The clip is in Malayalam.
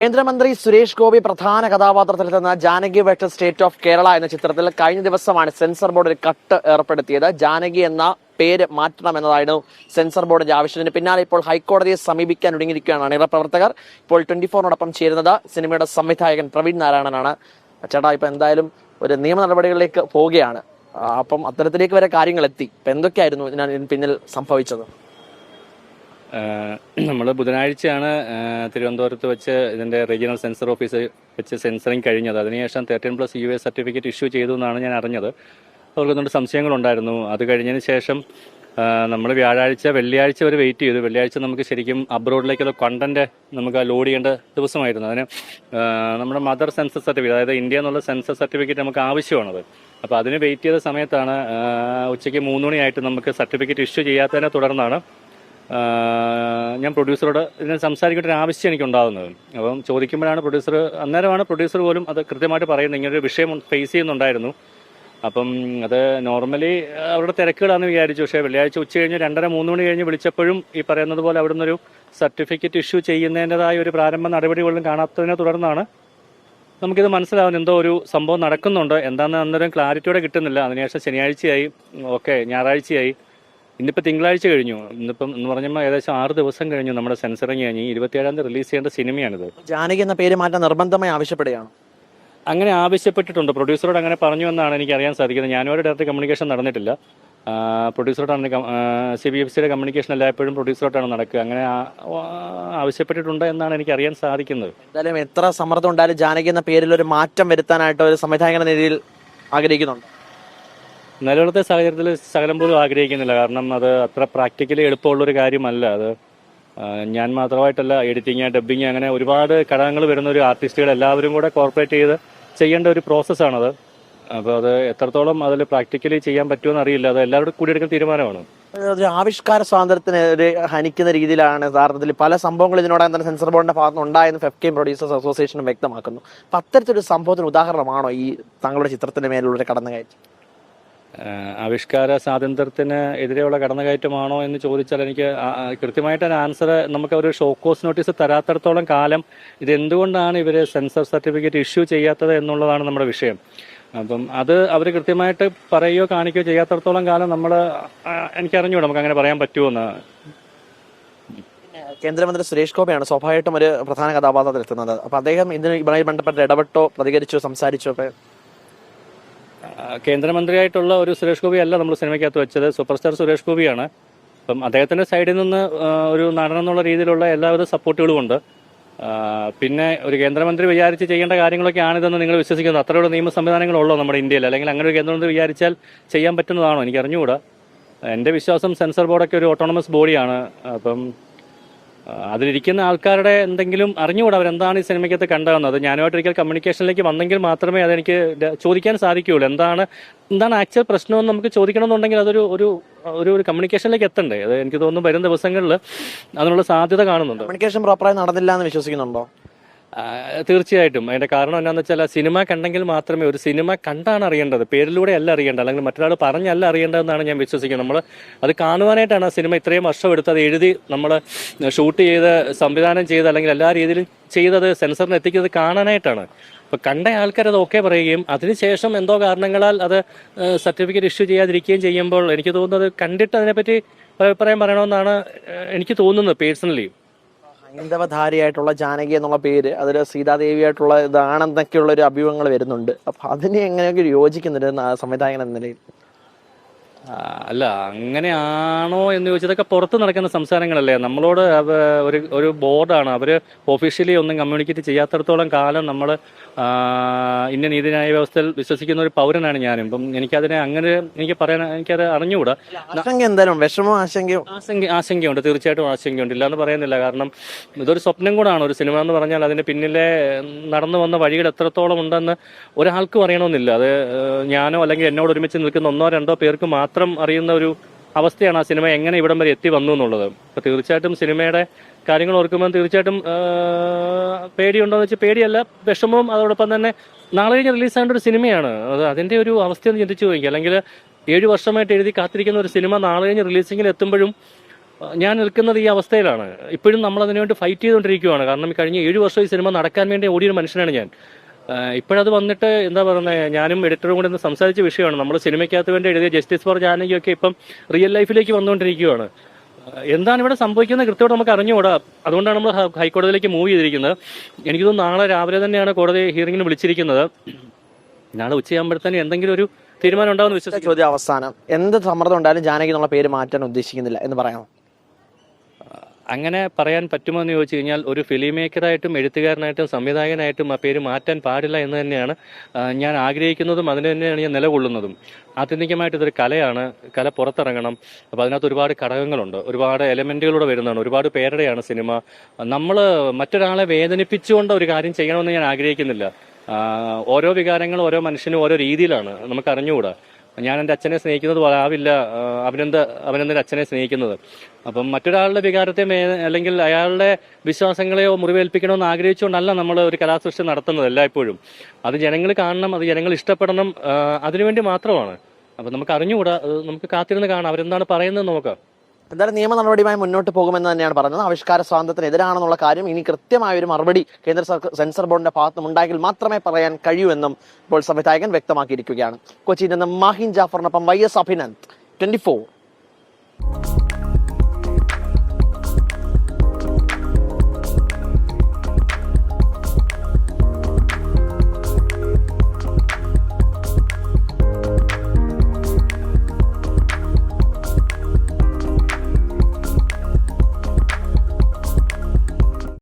കേന്ദ്രമന്ത്രി സുരേഷ് ഗോപി പ്രധാന കഥാപാത്രത്തിലെത്തുന്ന Janaki versus state of Kerala എന്ന ചിത്രത്തിൽ കഴിഞ്ഞ ദിവസമാണ് സെൻസർ ബോർഡ് ഒരു കട്ട് ഏർപ്പെടുത്തിയത്. ജാനകി എന്ന പേര് മാറ്റണം എന്നതായിരുന്നു സെൻസർ ബോർഡിന്റെ ആവശ്യത്തിന് പിന്നാലെ ഇപ്പോൾ ഹൈക്കോടതിയെ സമീപിക്കാൻ ഒരുങ്ങിയിരിക്കുകയാണ് അണിയറ പ്രവർത്തകർ. ഇപ്പോൾ 24നോടൊപ്പം ചേരുന്നത് സിനിമയുടെ സംവിധായകൻ പ്രവീൺ നാരായണനാണ്. ചേട്ടാ, ഇപ്പൊ എന്തായാലും ഒരു നിയമ നടപടികളിലേക്ക് പോവുകയാണ്. അപ്പം അത്തരത്തിലേക്ക് വരെ കാര്യങ്ങൾ എത്തി. ഇപ്പൊ എന്തൊക്കെയായിരുന്നു ഇതിന് പിന്നിൽ സംഭവിച്ചത്? നമ്മൾ ബുധനാഴ്ചയാണ് തിരുവനന്തപുരത്ത് വെച്ച് ഇതിൻ്റെ റീജിയണൽ സെൻസർ ഓഫീസ് വെച്ച് സെൻസറിങ് കഴിഞ്ഞത്. അതിനുശേഷം 13+ UA സർട്ടിഫിക്കറ്റ് ഇഷ്യൂ ചെയ്തു എന്നാണ് ഞാൻ അറിഞ്ഞത്. അതുകൊണ്ട് സംശയങ്ങളുണ്ടായിരുന്നു. അത് കഴിഞ്ഞതിന് ശേഷം നമ്മൾ വെള്ളിയാഴ്ച വരെ വെയിറ്റ് ചെയ്തു. വെള്ളിയാഴ്ച നമുക്ക് ശരിക്കും അബ്രോഡിലേക്കുള്ള കണ്ടന്റ് നമുക്ക് ലോഡ് ചെയ്യേണ്ട ദിവസമായിരുന്നു. അതിന് നമ്മുടെ മദർ സെൻസസ് സർട്ടിഫിക്കറ്റ്, അതായത് ഇന്ത്യ എന്നുള്ള സെൻസസ് സർട്ടിഫിക്കറ്റ് നമുക്ക് ആവശ്യമാണത്. അപ്പോൾ അതിന് വെയിറ്റ് ചെയ്ത സമയത്താണ് ഉച്ചയ്ക്ക് 3 മണിയായിട്ട് നമുക്ക് സർട്ടിഫിക്കറ്റ് ഇഷ്യൂ ചെയ്യാത്തതിനെ തുടർന്നാണ് ഞാൻ പ്രൊഡ്യൂസറോട് ഇതിനെ സംസാരിക്കേണ്ട ഒരു ആവശ്യം എനിക്കുണ്ടാകുന്നത്. അപ്പം ചോദിക്കുമ്പോഴാണ് അന്നേരമാണ് പ്രൊഡ്യൂസർ പോലും അത് കൃത്യമായിട്ട് പറയുന്നത്, ഇങ്ങനൊരു വിഷയം ഫേസ് ചെയ്യുന്നുണ്ടായിരുന്നു. അപ്പം അത് നോർമലി അവരുടെ തിരക്കുകളാണെന്ന് വിചാരിച്ചു. പക്ഷേ വെള്ളിയാഴ്ച ഉച്ച കഴിഞ്ഞ് 2:30-3 മണി കഴിഞ്ഞ് വിളിച്ചപ്പോഴും ഈ പറയുന്നത് പോലെ അവിടെ നിന്നൊരു സർട്ടിഫിക്കറ്റ് ഇഷ്യൂ ചെയ്യുന്നതിൻ്റെതായ ഒരു പ്രാരംഭ നടപടികളും കാണാത്തതിനെ തുടർന്നാണ് നമുക്കിത് മനസ്സിലാവുന്നത് എന്തോ ഒരു സംഭവം നടക്കുന്നുണ്ട്. എന്താണെന്ന് അന്നേരം ക്ലാരിറ്റിയോടെ കിട്ടുന്നില്ല. അതിനുശേഷം ശനിയാഴ്ചയായി, ഞായറാഴ്ചയായി, ഇന്നിപ്പോൾ തിങ്കളാഴ്ച കഴിഞ്ഞു. എന്ന് പറഞ്ഞാൽ ഏകദേശം 6 ദിവസം കഴിഞ്ഞു നമ്മുടെ സെൻസറിങ് കഴിഞ്ഞ്. 27-ാം തീയതി റിലീസ് ചെയ്യേണ്ട സിനിമയാണിത്. ജാനകി എന്ന പേര് മാറ്റാൻ നിർബന്ധമായി ആവശ്യപ്പെടുകയാണ്. അങ്ങനെ ആവശ്യപ്പെട്ടിട്ടുണ്ട്. പ്രൊഡ്യൂസറോട് അങ്ങനെ പറഞ്ഞു എന്നാണ് എനിക്ക് അറിയാൻ സാധിക്കുന്നത്. ഞാനൊരു ഡയറക്റ്റ് കമ്മ്യൂണിക്കേഷൻ നടന്നിട്ടില്ല. പ്രൊഡ്യൂസറോടാണ് CBFCയുടെ കമ്മ്യൂണിക്കേഷൻ എല്ലായ്പ്പോഴും പ്രൊഡ്യൂസറോട്ടാണ് നടക്കുക. അങ്ങനെ ആവശ്യപ്പെട്ടിട്ടുണ്ട് എന്നാണ് എനിക്ക് അറിയാൻ സാധിക്കുന്നത്. എന്തായാലും എത്ര സമ്മർദ്ദം ഉണ്ടായാലും ജാനകി എന്ന പേരിൽ ഒരു മാറ്റം വരുത്താനായിട്ട് ഒരു സംവിധായകൻ എന്ന രീതിയിൽ ആഗ്രഹിക്കുന്നുണ്ട്. നിലവിലത്തെ സാഹചര്യത്തിൽ ശകലം പോലും ആഗ്രഹിക്കുന്നില്ല. കാരണം അത് അത്ര പ്രാക്ടിക്കലി എളുപ്പമുള്ളൊരു കാര്യമല്ല. അത് ഞാൻ മാത്രമായിട്ടല്ല, എഡിറ്റിങ്, ഡബ്ബിങ്, അങ്ങനെ ഒരുപാട് ഘടകങ്ങൾ വരുന്ന ഒരു ആർട്ടിസ്റ്റുകൾ എല്ലാവരും കൂടെ കോർപ്പറേറ്റ് ചെയ്ത് ചെയ്യേണ്ട ഒരു പ്രോസസ്സാണത്. അപ്പോൾ അത് എത്രത്തോളം അതിൽ പ്രാക്ടിക്കലി ചെയ്യാൻ പറ്റുമെന്ന് അറിയില്ല. അത് എല്ലാവരും കൂടി എടുക്കുന്ന തീരുമാനമാണ്. ഒരു ആവിഷ്കാര സ്വാതന്ത്ര്യത്തിന് ഒരു ഹനിക്കുന്ന രീതിയിലാണ് യഥാർത്ഥത്തിൽ പല സംഭവങ്ങൾ ഇതിനോടകം തന്നെ സെൻസർ ബോർഡിന്റെ ഭാഗത്ത് ഉണ്ടായെന്ന് FEFCAയും പ്രൊഡ്യൂസേഴ്സ് അസോസിയേഷനും വ്യക്തമാക്കുന്നു. അപ്പം അത്തരത്തിലൊരു സംഭവത്തിന് ഉദാഹരണമാണോ ഈ താങ്കളുടെ ചിത്രത്തിന്റെ മേലുള്ള കടന്നുകയറ്റം? ആവിഷ്കാര സ്വാതന്ത്ര്യത്തിന് എതിരെയുള്ള കടന്നുകയറ്റമാണോ എന്ന് ചോദിച്ചാൽ എനിക്ക് കൃത്യമായിട്ടൊരു ആൻസർ നമുക്ക് ഒരു ഷോക്കോസ് നോട്ടീസ് തരാത്തിടത്തോളം കാലം ഇതെന്തുകൊണ്ടാണ് ഇവർ സെൻസർ സർട്ടിഫിക്കറ്റ് ഇഷ്യൂ ചെയ്യാത്തത് എന്നുള്ളതാണ് നമ്മുടെ വിഷയം. അപ്പം അത് അവർ കൃത്യമായിട്ട് പറയുകയോ കാണിക്കുകയോ ചെയ്യാത്തിടത്തോളം കാലം എനിക്കറിഞ്ഞൂടാ നമുക്ക് അങ്ങനെ പറയാൻ പറ്റുമെന്ന്. കേന്ദ്രമന്ത്രി സുരേഷ് ഗോപിയാണ് സ്വാഭാവികമായിട്ടും ഒരു പ്രധാന കഥാപാത്രത്തിലെത്തുന്നത്. അപ്പം അദ്ദേഹം ഇതുമായി ബന്ധപ്പെട്ട് ഇടപെട്ടോ, പ്രതികരിച്ചോ, സംസാരിച്ചോ? കേന്ദ്രമന്ത്രിയായിട്ടുള്ള ഒരു സുരേഷ് ഗോപി അല്ല നമ്മൾ സിനിമയ്ക്കകത്ത് വെച്ചത്. സൂപ്പർ സ്റ്റാർ സുരേഷ് ഗോപിയാണ്. അപ്പം അദ്ദേഹത്തിൻ്റെ സൈഡിൽ നിന്ന് ഒരു നടനെന്നുള്ള രീതിയിലുള്ള എല്ലാവിധ സപ്പോർട്ടുകളും ഉണ്ട്. പിന്നെ ഒരു കേന്ദ്രമന്ത്രി വിചാരിച്ച് ചെയ്യേണ്ട കാര്യങ്ങളൊക്കെയാണിതെന്ന് നിങ്ങൾ വിശ്വസിക്കുന്നത്? അത്രയുള്ള നിയമ സംവിധാനങ്ങളുള്ളൂ നമ്മുടെ ഇന്ത്യയിൽ? അല്ലെങ്കിൽ അങ്ങനെ ഒരു കേന്ദ്രമന്ത്രി വിചാരിച്ചാൽ ചെയ്യാൻ പറ്റുന്നതാണോ? എനിക്ക് അറിഞ്ഞുകൂടാ. എൻ്റെ വിശ്വാസം സെൻസർ ബോർഡൊക്കെ ഒരു ഓട്ടോണമസ് ബോഡിയാണ്. അപ്പം അതിലിരിക്കുന്ന ആൾക്കാരുടെ എന്തെങ്കിലും അറിഞ്ഞുകൂടാ അവരെന്താണ് ഈ സിനിമയ്ക്കകത്ത് കണ്ടതെന്നത്. ഞാനുമായിട്ട് ഒരിക്കൽ കമ്മ്യൂണിക്കേഷനിലേക്ക് വന്നെങ്കിൽ മാത്രമേ അതെനിക്ക് ചോദിക്കാൻ സാധിക്കുകയുള്ളൂ. എന്താണ് ആക്ച്വൽ പ്രശ്നമെന്ന് നമുക്ക് ചോദിക്കണമെന്നുണ്ടെങ്കിൽ അതൊരു ഒരു ഒരു കമ്മ്യൂണിക്കേഷനിലേക്ക് എത്തണ്ടേ? അത് എനിക്ക് തോന്നുന്നു വരും ദിവസങ്ങളിൽ അതിനുള്ള സാധ്യത കാണുന്നുണ്ട്. കമ്മ്യൂണിക്കേഷൻ പ്രോപ്പറായി നടന്നില്ല എന്ന് വിശ്വസിക്കുന്നുണ്ടോ? തീർച്ചയായിട്ടും. അതിൻ്റെ കാരണം എന്താണെന്ന് വെച്ചാൽ സിനിമ കണ്ടെങ്കിൽ മാത്രമേ, ഒരു സിനിമ കണ്ടാണ് അറിയേണ്ടത്, പേരിലൂടെ അല്ല അറിയേണ്ടത്, അല്ലെങ്കിൽ മറ്റൊരാൾ പറഞ്ഞല്ല അറിയേണ്ടതെന്നാണ് ഞാൻ വിശ്വസിക്കുന്നത്. നമ്മൾ അത് കാണുവാനായിട്ടാണ് ആ സിനിമ ഇത്രയും വർഷം എടുത്ത് അത് എഴുതി നമ്മൾ ഷൂട്ട് ചെയ്ത് സംവിധാനം ചെയ്ത് അല്ലെങ്കിൽ എല്ലാ രീതിയിലും ചെയ്തത് സെൻസറിന് എത്തിക്കുന്നത് കാണാനായിട്ടാണ്. അപ്പോൾ കണ്ട ആൾക്കാരത് ഓക്കെ പറയുകയും അതിനുശേഷം എന്തോ കാരണങ്ങളാൽ അത് സർട്ടിഫിക്കറ്റ് ഇഷ്യൂ ചെയ്യാതിരിക്കുകയും ചെയ്യുമ്പോൾ എനിക്ക് തോന്നുന്നത് കണ്ടിട്ട് അതിനെപ്പറ്റി അഭിപ്രായം പറയണമെന്നാണ് എനിക്ക് തോന്നുന്നത് പേഴ്സണലി. ഹൈന്ദവധാരിയായിട്ടുള്ള ജാനകി എന്നുള്ള പേര് അതിൽ സീതാദേവിയായിട്ടുള്ള ഇതാണെന്നൊക്കെയുള്ള ഒരു അഭിമുഖങ്ങൾ വരുന്നുണ്ട്. അപ്പൊ അതിനെ എങ്ങനെയൊക്കെ യോജിക്കുന്നുണ്ട് സംവിധായകൻ എന്ന നിലയിൽ? അല്ല, അങ്ങനെയാണോ എന്ന് ചോദിച്ചതൊക്കെ പുറത്ത് നടക്കുന്ന സംസാരങ്ങളല്ലേ. നമ്മളോട് ഒരു ബോർഡാണ്, അവർ ഒഫീഷ്യലി ഒന്നും കമ്മ്യൂണിക്കേറ്റ് ചെയ്യാത്തിടത്തോളം കാലം നമ്മൾ ഇന്ത്യൻ നീതിന്യായ വ്യവസ്ഥയിൽ വിശ്വസിക്കുന്ന ഒരു പൗരനാണ് ഞാനും. ഇപ്പം എനിക്കത് അറിഞ്ഞുകൂടാ. എന്തായാലും വിഷമോ ആശങ്കയുണ്ട്, തീർച്ചയായിട്ടും ആശങ്കയുണ്ട്, ഇല്ലാന്ന് പറയുന്നില്ല. കാരണം ഇതൊരു സ്വപ്നം കൂടാണ്. ഒരു സിനിമ എന്ന് പറഞ്ഞാൽ അതിന് പിന്നിലെ നടന്നു വന്ന വഴികൾ എത്രത്തോളം ഉണ്ടെന്ന് ഒരാൾക്കും അറിയണമെന്നില്ല. അത് ഞാനോ അല്ലെങ്കിൽ എന്നോട് ഒരുമിച്ച് നിൽക്കുന്ന 1-2 പേർക്ക് മാത്രം അറിയുന്ന ഒരു അവസ്ഥയാണ് ആ സിനിമ എങ്ങനെ ഇവിടം വരെ എത്തി വന്നു എന്നുള്ളത്. അപ്പോൾ തീർച്ചയായിട്ടും സിനിമയുടെ കാര്യങ്ങൾ ഓർക്കുമ്പോൾ തീർച്ചയായിട്ടും പേടിയുണ്ടോയെന്ന് വെച്ചാൽ പേടിയല്ല, വിഷമവും. അതോടൊപ്പം തന്നെ നാളെ കഴിഞ്ഞ് റിലീസാകേണ്ട ഒരു സിനിമയാണ്. അതിൻ്റെ ഒരു അവസ്ഥയൊന്ന് ചിന്തിച്ചു പോയി. അല്ലെങ്കിൽ 7 വർഷമായിട്ട് എഴുതി കാത്തിരിക്കുന്ന ഒരു സിനിമ നാളെ കഴിഞ്ഞ് റിലീസിങ്ങിൽ എത്തുമ്പോഴും ഞാൻ നിൽക്കുന്നത് ഈ അവസ്ഥയിലാണ്. ഇപ്പോഴും നമ്മൾ അതിനുവേണ്ടി ഫൈറ്റ് ചെയ്തുകൊണ്ടിരിക്കുകയാണ്. കാരണം കഴിഞ്ഞ 7 വർഷം ഈ സിനിമ നടക്കാൻ വേണ്ടി ഓടിയൊരു മനുഷ്യനാണ് ഞാൻ. ഇപ്പോഴത് വന്നിട്ട് എന്താ പറയുന്നത്, ഞാനും എഡിറ്ററും കൂടെ ഒന്ന് സംസാരിച്ച വിഷയമാണ്. നമ്മൾ സിനിമയ്ക്കകത്ത് വേണ്ടി എഴുതിയ ജസ്റ്റിസ് ഫോർ ജാനകിയൊക്കെ ഇപ്പം റിയൽ ലൈഫിലേക്ക് വന്നുകൊണ്ടിരിക്കുകയാണ്. എന്താണ് ഇവിടെ സംഭവിക്കുന്നത് കൃത്യമായിട്ട് നമുക്ക് അറിഞ്ഞുകൂടാ. അതുകൊണ്ടാണ് നമ്മൾ ഹൈക്കോടതിയിലേക്ക് മൂവ് ചെയ്തിരിക്കുന്നത്. എനിക്ക് തോന്നുന്നു നാളെ രാവിലെ തന്നെയാണ് കോടതി ഹിയറിംഗിന് വിളിച്ചിരിക്കുന്നത്. നാളെ ഉച്ചയാകുമ്പോഴത്തേന് എന്തെങ്കിലും ഒരു തീരുമാനം ഉണ്ടാവുമെന്ന് വിശ്വസിക്കുന്നു. ചോദ്യം അവസാനം, എന്ത് സമ്മർദ്ദം ഉണ്ടായാലും ജാനകി എന്നുള്ള പേര് മാറ്റാൻ ഉദ്ദേശിക്കുന്നില്ല എന്ന് പറയാമോ? അങ്ങനെ പറയാൻ പറ്റുമോ എന്ന് ചോദിച്ചു കഴിഞ്ഞാൽ, ഒരു ഫിലിം മേക്കറായിട്ടും എഴുത്തുകാരനായിട്ടും സംവിധായകനായിട്ടും ആ പേര് മാറ്റാൻ പാടില്ല എന്ന് തന്നെയാണ് ഞാൻ ആഗ്രഹിക്കുന്നതും അതിന് തന്നെയാണ് ഞാൻ നിലകൊള്ളുന്നതും. ആത്യന്തികമായിട്ട് ഇതൊരു കലയാണ്, കല പുറത്തിറങ്ങണം. അപ്പോൾ അതിനകത്ത് ഒരുപാട് ഘടകങ്ങളുണ്ട്, ഒരുപാട് എലമെൻറ്റുകളൂടെ വരുന്നതാണ്, ഒരുപാട് പേരുടെയാണ് സിനിമ. നമ്മൾ മറ്റൊരാളെ വേദനിപ്പിച്ചുകൊണ്ട് ഒരു കാര്യം ചെയ്യണമെന്ന് ഞാൻ ആഗ്രഹിക്കുന്നില്ല. ഓരോ വികാരങ്ങളും ഓരോ മനുഷ്യനും ഓരോ രീതിയിലാണ്, നമുക്ക് അറിഞ്ഞുകൂടാ. ഞാൻ എൻ്റെ അച്ഛനെ സ്നേഹിക്കുന്നത് പോലെ ആവില്ല അവനെന്തൊരു അച്ഛനെ സ്നേഹിക്കുന്നത്. അപ്പം മറ്റൊരാളുടെ വികാരത്തെ അല്ലെങ്കിൽ അയാളുടെ വിശ്വാസങ്ങളെയോ മുറിവേൽപ്പിക്കണമെന്ന് ആഗ്രഹിച്ചുകൊണ്ടല്ല നമ്മൾ ഒരു കലാസൃഷ്ടി നടത്തുന്നത് എല്ലായ്പ്പോഴും. അത് ജനങ്ങൾ കാണണം, അത് ജനങ്ങൾ ഇഷ്ടപ്പെടണം, അതിനുവേണ്ടി മാത്രമാണ്. അപ്പം നമുക്ക് അറിഞ്ഞുകൂടാ, നമുക്ക് കാത്തിരുന്ന് കാണാം അവരെന്താണ് പറയുന്നത് നോക്കാം. എന്തായാലും നിയമ നടപടിയുമായി മുന്നോട്ട് പോകുമെന്ന് തന്നെയാണ് പറഞ്ഞത്. ആവിഷ്കാര സ്വാതന്ത്ര്യത്തിന് എതിരാണെന്നുള്ള കാര്യം ഇനി കൃത്യമായ ഒരു മറുപടി കേന്ദ്ര സെൻസർ ബോർഡിന്റെ ഭാഗത്തും ഉണ്ടായെങ്കിൽ മാത്രമേ പറയാൻ കഴിയൂ എന്നും ഇപ്പോൾ സംവിധായകൻ വ്യക്തമാക്കിയിരിക്കുകയാണ്. കൊച്ചിയിൽ നിന്ന് മാഹിൻ ജാഫറിനൊപ്പം YS അഭിനന്ദ്, 24.